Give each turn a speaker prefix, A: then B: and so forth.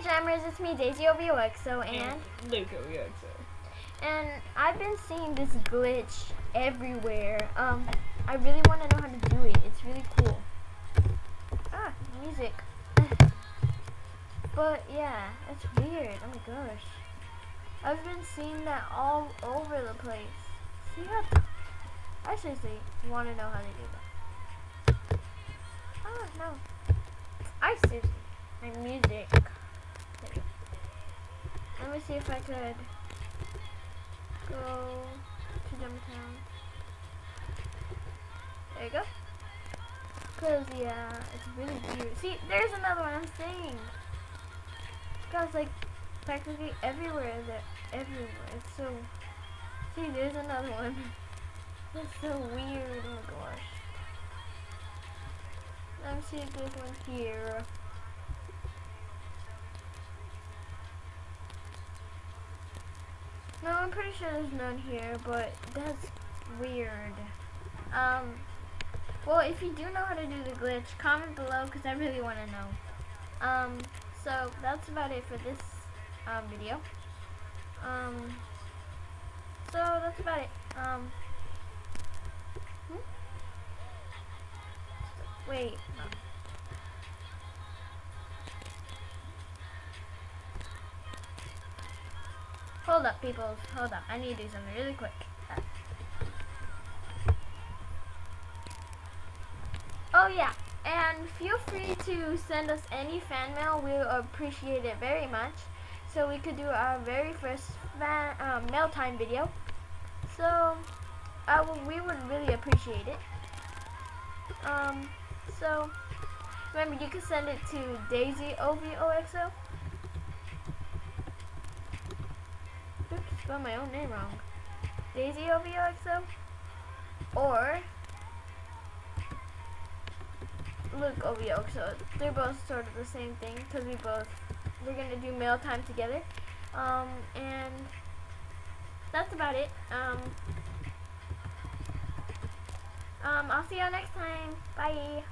A: Jammers, it's me, Daisy OVOXO, and
B: Luke OVOXO.
A: And I've been seeing this glitch everywhere. I really want to know how to do it. It's really cool. Ah, music. But yeah, it's weird. Oh my gosh. I've been seeing that all over the place. See how? I seriously want to know how to do that. Oh no. I seriously. My music. Let me see if I could go to Dumtown. There you go. Cause yeah, it's really weird. See, there's another one I'm saying. Guys, like practically everywhere. Everywhere. It's so. See, there's another one. That's so weird. Oh my gosh. Let me see if there's one here. No, I'm pretty sure there's none here, but that's weird. Well, if you do know how to do the glitch, comment below because I really want to know. So that's about it for this video. So that's about it. Wait. Hold up, people. Hold up. I need to do something really quick. Oh yeah, and feel free to send us any fan mail. We appreciate it very much. So we could do our very first mail time video. So we would really appreciate it. So remember, you can send it to Daisy OVOXO. Oops, spelled my own name wrong. Daisy OVOXO or Luke OVOXO. They're both sort of the same thing because we're gonna do mail time together. And that's about it. I'll see y'all next time. Bye.